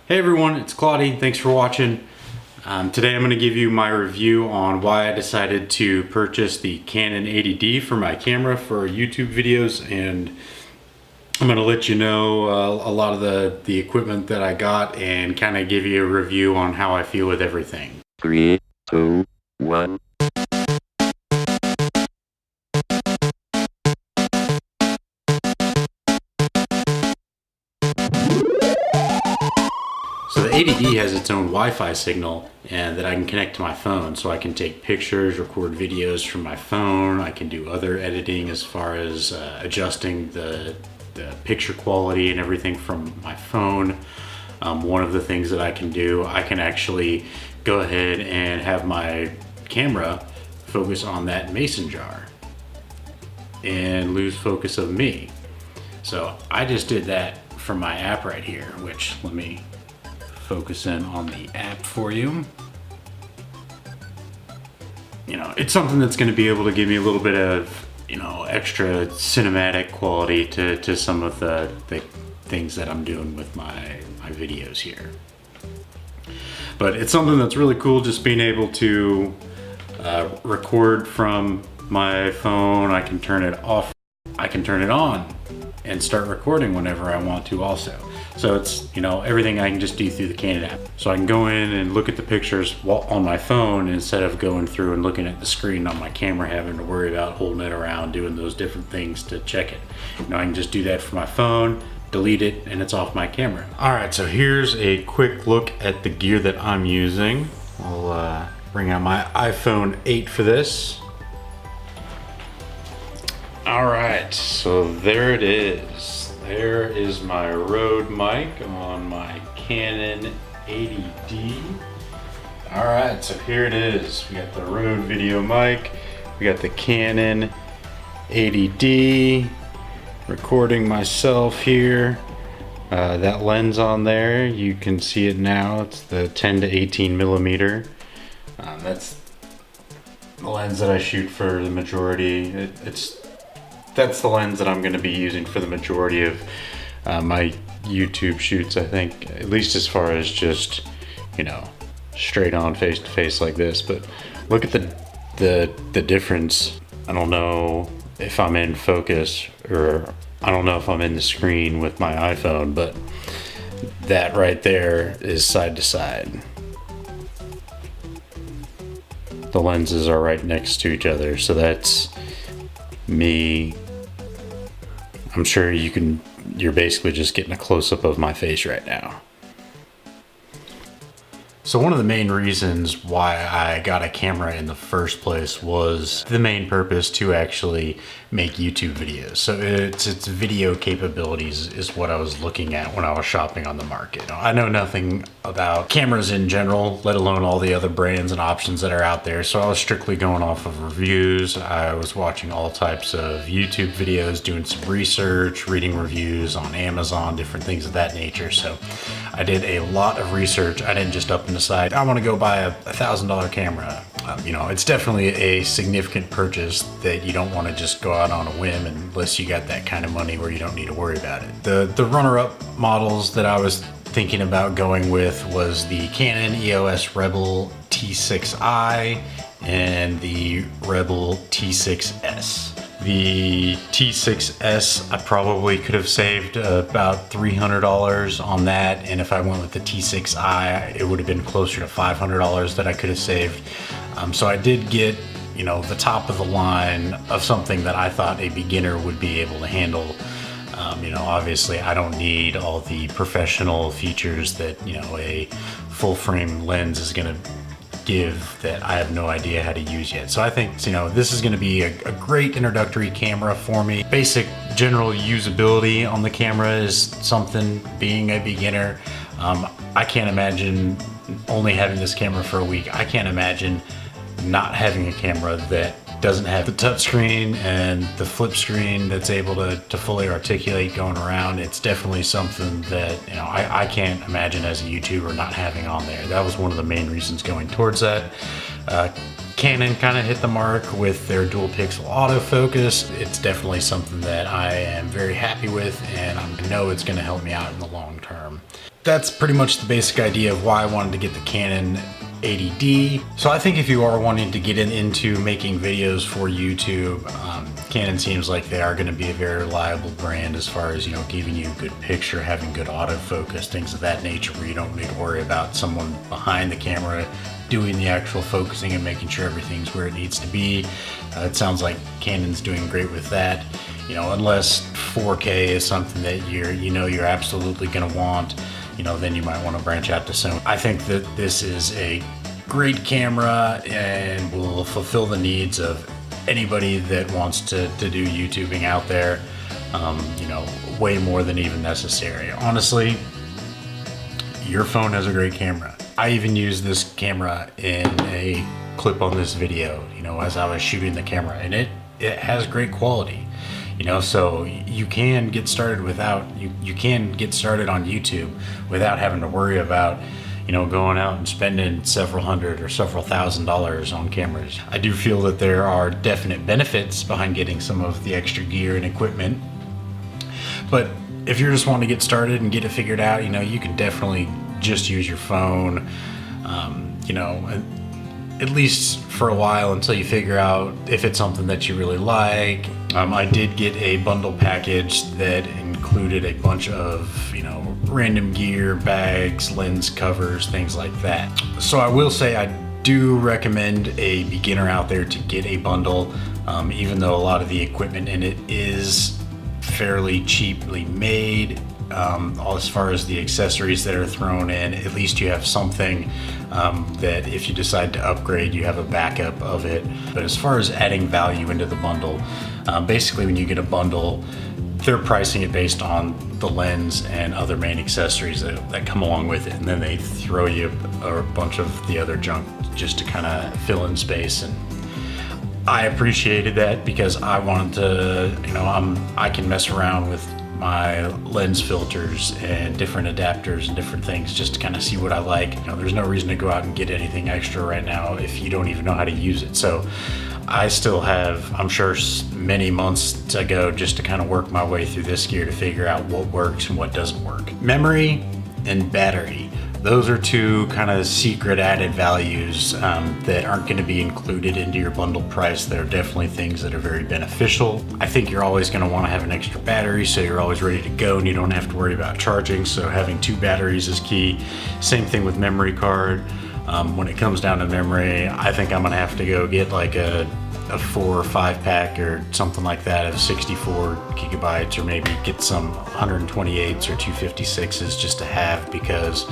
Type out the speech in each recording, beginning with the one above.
Hey everyone, it's Claudie. Thanks for watching. Today I'm going to give you my review on why I decided to purchase the Canon 80D for my camera for YouTube videos, and I'm going to let you know a lot of the equipment that I got and kind of give you a review on how I feel with everything. 3, 2, 1. So the 80D has its own Wi-Fi signal and that I can connect to my phone, so I can take pictures, record videos from my phone. I can do other editing as far as adjusting the picture quality and everything from my phone. One of the things that I can do, I can actually go ahead and have my camera focus on that mason jar and lose focus of me. So I just did that from my app right here, which let me focus in on the app for you. You know, it's something that's going to be able to give me a little bit of, you know, extra cinematic quality to some of the things that I'm doing with my videos here. But it's something that's really cool, just being able to record from my phone. I can turn it off, I can turn it on and start recording whenever I want to also. So it's, you know, everything I can just do through the Canon app. So I can go in and look at the pictures on my phone instead of going through and looking at the screen on my camera, having to worry about holding it around, doing those different things to check it. You know, I can just do that from my phone, delete it, and it's off my camera. All right, so here's a quick look at the gear that I'm using. I'll bring out my iPhone 8 for this. All right, so there it is. There is my Rode mic on my Canon 80D. All right, so here it is. We got the Rode video mic. We got the Canon 80D. Recording myself here. That lens on there, you can see it now. It's the 10 to 18 millimeter. That's the lens that I shoot for the majority. That's the lens that I'm going to be using for the majority of my YouTube shoots, I think, at least as far as just, you know, straight on face to face like this. But look at the difference. I don't know if I'm in focus, or I don't know if I'm in the screen with my iPhone, but that right there is side to side. The lenses are right next to each other, so that's me. I'm sure you're basically just getting a close-up of my face right now. So one of the main reasons why I got a camera in the first place was the main purpose to actually make YouTube videos. So its video capabilities is what I was looking at when I was shopping on the market. I know nothing about cameras in general, let alone all the other brands and options that are out there. So I was strictly going off of reviews. I was watching all types of YouTube videos, doing some research, reading reviews on Amazon, different things of that nature. So I did a lot of research. I didn't just up and decide, I want to go buy a $1,000 camera. You know, it's definitely a significant purchase that you don't want to just go out on a whim unless you got that kind of money where you don't need to worry about it. The runner-up models that I was thinking about going with was the Canon EOS Rebel T6i and the Rebel T6S. The T6S, I probably could have saved about $300 on that, and if I went with the T6i, it would have been closer to $500 that I could have saved. So I did get, you know, the top of the line of something that I thought a beginner would be able to handle. You know, obviously I don't need all the professional features that, you know, a full frame lens is going to give that I have no idea how to use yet. So I think, you know, this is going to be a great introductory camera for me. Basic general usability on the camera is something, being a beginner. I can't imagine only having this camera for a week. I can't imagine not having a camera that doesn't have the touch screen and the flip screen that's able to fully articulate going around. It's definitely something that, you know, I can't imagine as a YouTuber not having on there. That was one of the main reasons going towards that. Canon kind of hit the mark with their dual pixel autofocus. It's definitely something that I am very happy with, and I know it's going to help me out in the long term. That's pretty much the basic idea of why I wanted to get the Canon 80D. So I think if you are wanting to get into making videos for YouTube, Canon seems like they are going to be a very reliable brand as far as, you know, giving you a good picture, having good autofocus, things of that nature, where you don't need to worry about someone behind the camera doing the actual focusing and making sure everything's where it needs to be. It sounds like Canon's doing great with that. You know, unless 4K is something that you're absolutely going to want, you know, then you might want to branch out to Sony. I think that this is a great camera and will fulfill the needs of anybody that wants to do YouTubing out there, you know, way more than even necessary. Honestly, your phone has a great camera. I even used this camera in a clip on this video, you know, as I was shooting the camera, and it has great quality. You know, so you can get started without, you can get started on YouTube without having to worry about, you know, going out and spending several hundred or several $1,000s on cameras. I do feel that there are definite benefits behind getting some of the extra gear and equipment, but if you're just wanting to get started and get it figured out, you know, you can definitely just use your phone, you know, at least for a while until you figure out if it's something that you really like. I did get a bundle package that included a bunch of, you know, random gear, bags, lens covers, things like that. So I will say I do recommend a beginner out there to get a bundle, even though a lot of the equipment in it is fairly cheaply made. As far as the accessories that are thrown in, at least you have something that if you decide to upgrade, you have a backup of it. But as far as adding value into the bundle, basically when you get a bundle, they're pricing it based on the lens and other main accessories that come along with it, and then they throw you a bunch of the other junk just to kind of fill in space. And I appreciated that because I wanted to, you know, I can mess around with my lens filters and different adapters and different things just to kind of see what I like. You know, there's no reason to go out and get anything extra right now if you don't even know how to use it. So I still have, I'm sure, many months to go just to kind of work my way through this gear to figure out what works and what doesn't work. Memory and battery. Those are two kind of secret added values that aren't going to be included into your bundle price. They're definitely things that are very beneficial. I think you're always going to want to have an extra battery so you're always ready to go and you don't have to worry about charging. So having 2 batteries is key. Same thing with memory card. When it comes down to memory, I think I'm going to have to go get like a 4 or 5 pack or something like that of 64 gigabytes, or maybe get some 128s or 256s just to have, because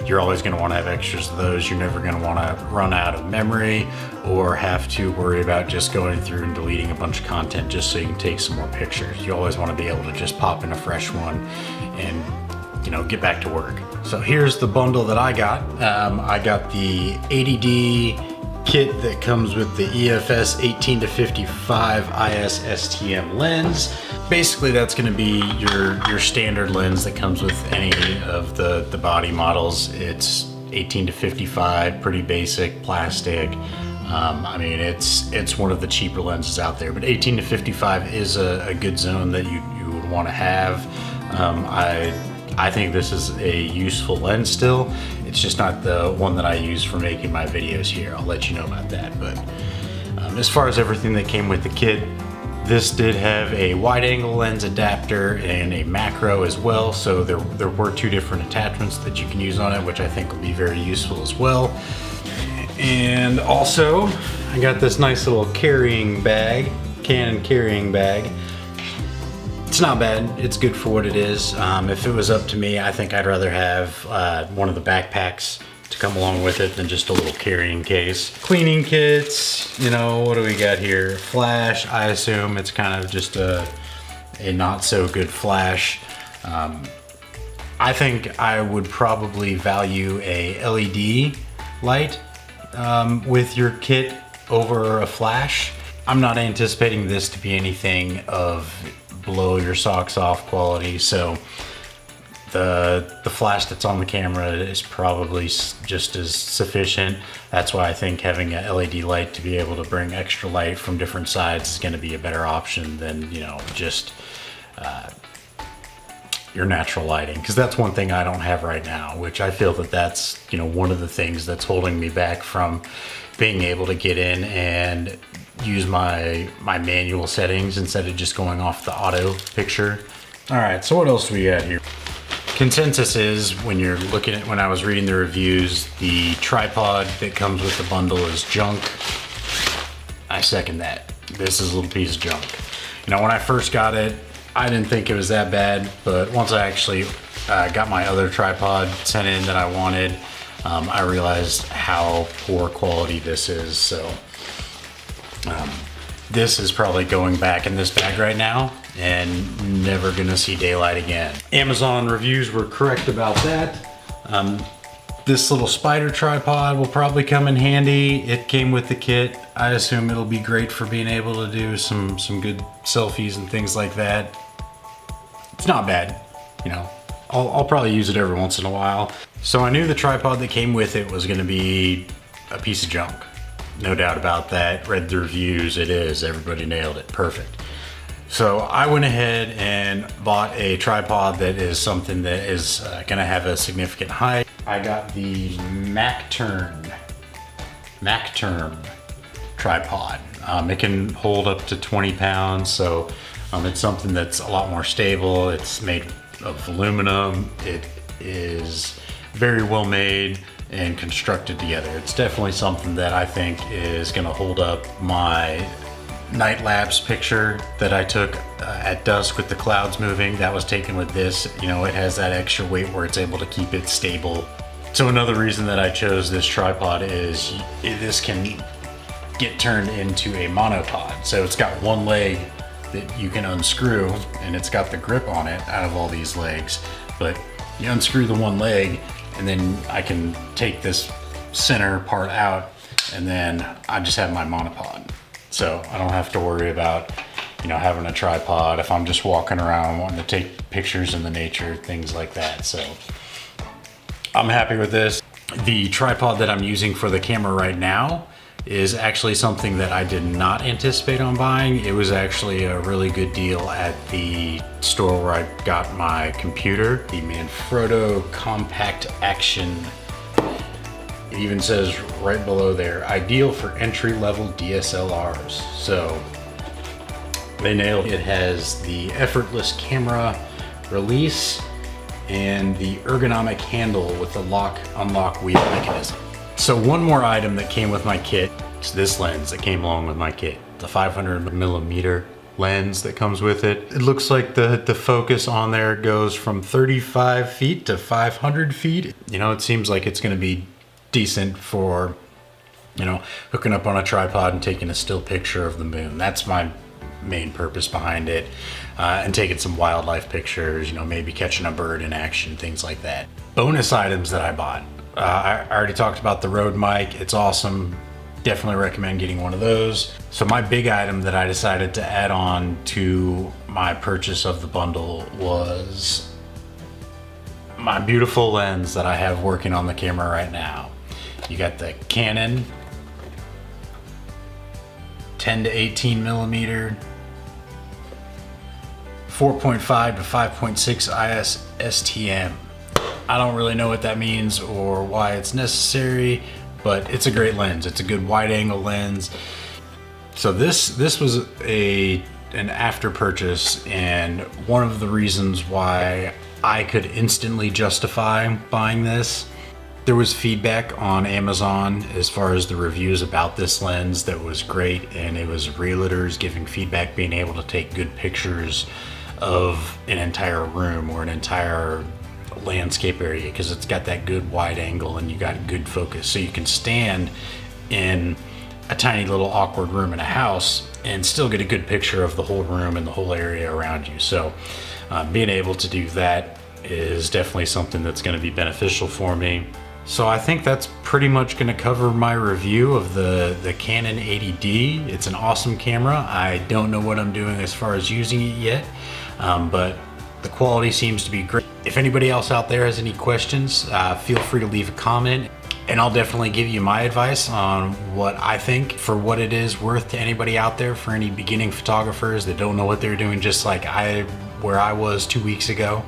you're always going to want to have extras of those. You're never going to want to run out of memory or have to worry about just going through and deleting a bunch of content just so you can take some more pictures. You always want to be able to just pop in a fresh one and, you know, get back to work. So here's the bundle that I got. I got the 80D kit that comes with the EFS 18-55 IS STM lens. Basically that's going to be your standard lens that comes with any of the body models. It's 18-55, pretty basic plastic. I mean, it's one of the cheaper lenses out there, but 18-55 is a good zone that you would want to have. I think this is a useful lens still. It's just not the one that I use for making my videos here. I'll let you know about that. But as far as everything that came with the kit, this did have a wide angle lens adapter and a macro as well. So there were 2 different attachments that you can use on it, which I think will be very useful as well. And also I got this nice little carrying bag, Canon carrying bag. It's not bad, it's good for what it is. If it was up to me, I think I'd rather have one of the backpacks to come along with it than just a little carrying case. Cleaning kits, you know, what do we got here? Flash, I assume it's kind of just a not so good flash. I think I would probably value a LED light with your kit over a flash. I'm not anticipating this to be anything of blow your socks off quality, so the flash that's on the camera is probably just as sufficient. That's why I think having a LED light to be able to bring extra light from different sides is going to be a better option than, you know, just your natural lighting, because that's one thing I don't have right now, which I feel that that's, you know, one of the things that's holding me back from being able to get in and use my manual settings instead of just going off the auto picture. All right, so what else do we got here? Consensus is, when you're looking at, when I was reading the reviews, the tripod that comes with the bundle is junk. I second that. This is a little piece of junk. You know, when I first got it, I didn't think it was that bad, but once I actually got my other tripod sent in that I wanted, I realized how poor quality this is. So this is probably going back in this bag right now and never gonna see daylight again. Amazon reviews were correct about that. This little spider tripod will probably come in handy. It came with the kit. I assume it'll be great for being able to do some good selfies and things like that. It's not bad, you know. I'll probably use it every once in a while. So I knew the tripod that came with it was gonna be a piece of junk. No doubt about that. Read the reviews, it is. Everybody nailed it, perfect. So I went ahead and bought a tripod that is something that is gonna have a significant height. I got the Mactrem tripod. It can hold up to 20 pounds, so it's something that's a lot more stable. It's made of aluminum. It is very well made and constructed together. It's definitely something that I think is gonna hold up my night lapse picture that I took at dusk with the clouds moving. That was taken with this. You know, it has that extra weight where it's able to keep it stable. So another reason that I chose this tripod is this can get turned into a monopod. So it's got one leg that you can unscrew, and it's got the grip on it out of all these legs. But you unscrew the one leg, and then I can take this center part out, and then I just have my monopod. So I don't have to worry about, you know, having a tripod if I'm just walking around wanting to take pictures in the nature, things like that. So I'm happy with this. The tripod that I'm using for the camera right now is actually something that I did not anticipate on buying. It was actually a really good deal at the store where I got my computer, the Manfrotto Compact Action. It even says right below there, ideal for entry-level DSLRs. So they nailed it. It has the effortless camera release and the ergonomic handle with the lock-unlock wheel mechanism. So one more item that came with my kit is this lens that came along with my kit. The 500mm lens that comes with it. It looks like the focus on there goes from 35 feet to 500 feet. You know, it seems like it's gonna be decent for, you know, hooking up on a tripod and taking a still picture of the moon. That's my main purpose behind it. And taking some wildlife pictures, you know, maybe catching a bird in action, things like that. Bonus items that I bought. I already talked about the Rode mic. It's awesome. Definitely recommend getting one of those. So my big item that I decided to add on to my purchase of the bundle was my beautiful lens that I have working on the camera right now. You got the Canon 10 to 18 millimeter 4.5 to 5.6 IS STM. I don't really know what that means or why it's necessary, but it's a great lens. It's a good wide angle lens. So this was an after purchase, and one of the reasons why I could instantly justify buying this. There was feedback on Amazon as far as the reviews about this lens that was great, and it was realtors giving feedback, being able to take good pictures of an entire room or an entire landscape area, because it's got that good wide angle and you got good focus. So you can stand in a tiny little awkward room in a house and still get a good picture of the whole room and the whole area around you. So being able to do that is definitely something that's going to be beneficial for me. So I think that's pretty much going to cover my review of the Canon 80D. It's an awesome camera. I don't know what I'm doing as far as using it yet, but the quality seems to be great. If anybody else out there has any questions, feel free to leave a comment, and I'll definitely give you my advice on what I think for what it is worth to anybody out there, for any beginning photographers that don't know what they're doing, just like where I was 2 weeks ago.